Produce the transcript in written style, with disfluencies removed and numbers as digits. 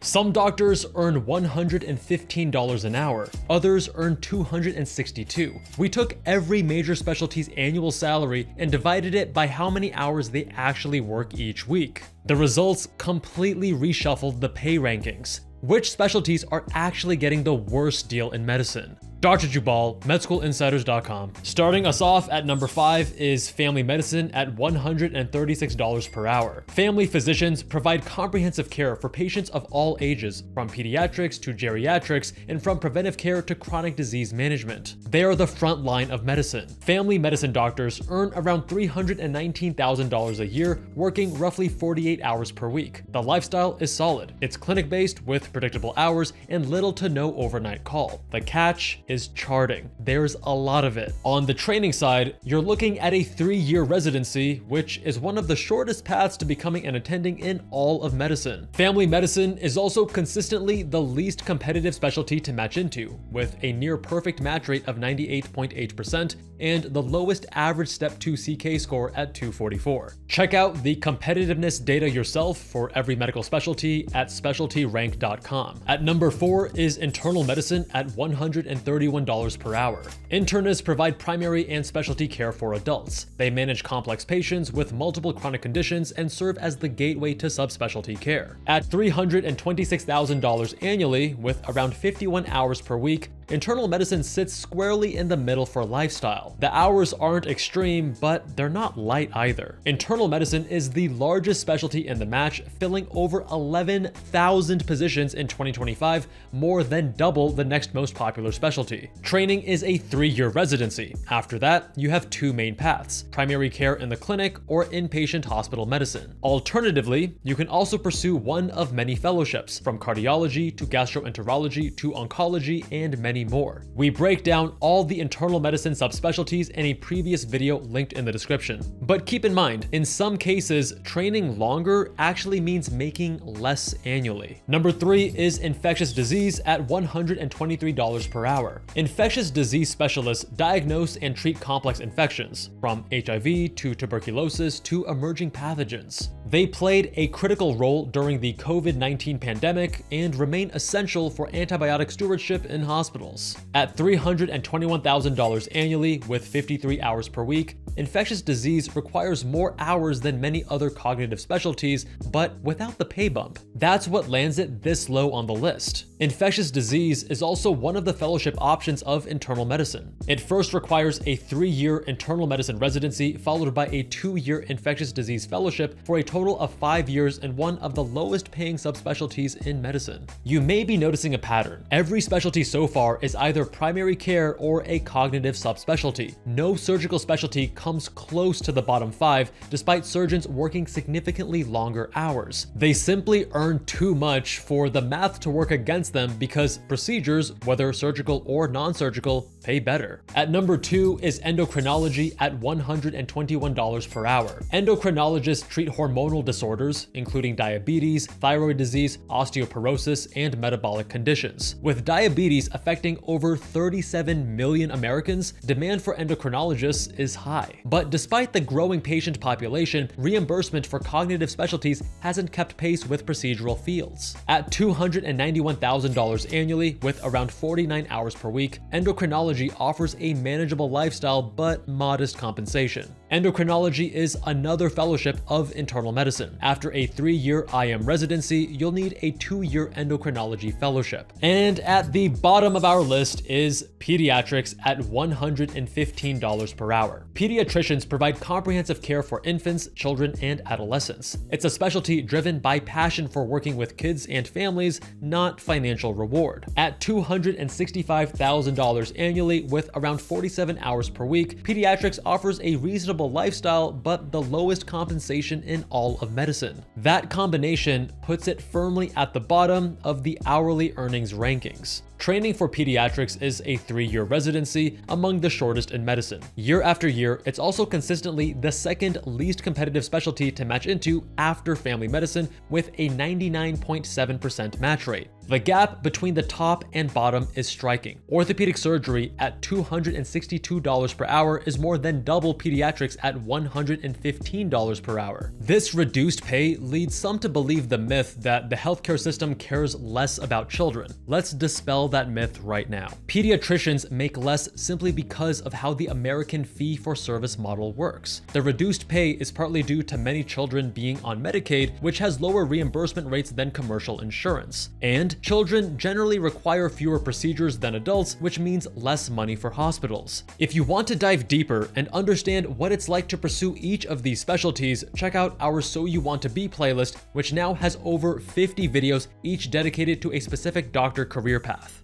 Some doctors earn $115 an hour, others earn $262. We took every major specialty's annual salary and divided it by how many hours they actually work each week. The results completely reshuffled the pay rankings. Which specialties are actually getting the worst deal in medicine? Dr. Jubal, MedSchoolInsiders.com. Starting us off at number 5 is family medicine at $136 per hour. Family physicians provide comprehensive care for patients of all ages, from pediatrics to geriatrics, and from preventive care to chronic disease management. They are the front line of medicine. Family medicine doctors earn around $319,000 a year, working roughly 48 hours per week. The lifestyle is solid. It's clinic-based with predictable hours and little to no overnight call. The catch is charting. There's a lot of it. On the training side, you're looking at a 3-year residency, which is one of the shortest paths to becoming an attending in all of medicine. Family medicine is also consistently the least competitive specialty to match into, with a near perfect match rate of 98.8% and the lowest average Step 2 CK score at 244. Check out the competitiveness data yourself for every medical specialty at specialtyrank.com. At number 4 is internal medicine at $131 per hour. Internists provide primary and specialty care for adults. They manage complex patients with multiple chronic conditions and serve as the gateway to subspecialty care. At $326,000 annually, with around 51 hours per week, internal medicine sits squarely in the middle for lifestyle. The hours aren't extreme, but they're not light either. Internal medicine is the largest specialty in the match, filling over 11,000 positions in 2025, more than double the next most popular specialty. Training is a 3-year residency. After that, you have 2 main paths: primary care in the clinic or inpatient hospital medicine. Alternatively, you can also pursue one of many fellowships, from cardiology to gastroenterology to oncology and many more. We break down all the internal medicine subspecialties in a previous video linked in the description. But keep in mind, in some cases, training longer actually means making less annually. Number 3 is infectious disease at $123 per hour. Infectious disease specialists diagnose and treat complex infections, from HIV to tuberculosis to emerging pathogens. They played a critical role during the COVID-19 pandemic and remain essential for antibiotic stewardship in hospitals. At $321,000 annually with 53 hours per week, infectious disease requires more hours than many other cognitive specialties, but without the pay bump. That's what lands it this low on the list. Infectious disease is also one of the fellowship options of internal medicine. It first requires a 3-year internal medicine residency, followed by a 2-year infectious disease fellowship for a total of 5 years and one of the lowest paying subspecialties in medicine. You may be noticing a pattern. Every specialty so far is either primary care or a cognitive subspecialty. No surgical specialty comes close to the bottom 5, despite surgeons working significantly longer hours. They simply earn too much for the math to work against them because procedures, whether surgical or non-surgical, pay better. At number 2 is endocrinology at $121 per hour. Endocrinologists treat hormonal disorders, including diabetes, thyroid disease, osteoporosis, and metabolic conditions. With diabetes affecting over 37 million Americans, demand for endocrinologists is high. But despite the growing patient population, reimbursement for cognitive specialties hasn't kept pace with procedural fields. At $291,000 annually with around 49 hours per week, endocrinology offers a manageable lifestyle but modest compensation. Endocrinology is another fellowship of internal medicine. After a 3-year IM residency, you'll need a 2-year endocrinology fellowship. And at the bottom of our list is pediatrics at $115 per hour. Pediatricians provide comprehensive care for infants, children, and adolescents. It's a specialty driven by passion for working with kids and families, not financial reward. At $265,000 annually with around 47 hours per week, pediatrics offers a reasonable lifestyle but the lowest compensation in all of medicine. That combination puts it firmly at the bottom of the hourly earnings rankings. Training for pediatrics is a 3-year residency, among the shortest in medicine. Year after year, it's also consistently the second least competitive specialty to match into after family medicine, with a 99.7% match rate. The gap between the top and bottom is striking. Orthopedic surgery at $262 per hour is more than double pediatrics at $115 per hour. This reduced pay leads some to believe the myth that the healthcare system cares less about children. Let's dispel that myth right now. Pediatricians make less simply because of how the American fee-for-service model works. The reduced pay is partly due to many children being on Medicaid, which has lower reimbursement rates than commercial insurance. And children generally require fewer procedures than adults, which means less money for hospitals. If you want to dive deeper and understand what it's like to pursue each of these specialties, check out our So You Want to Be playlist, which now has over 50 videos, each dedicated to a specific doctor career path.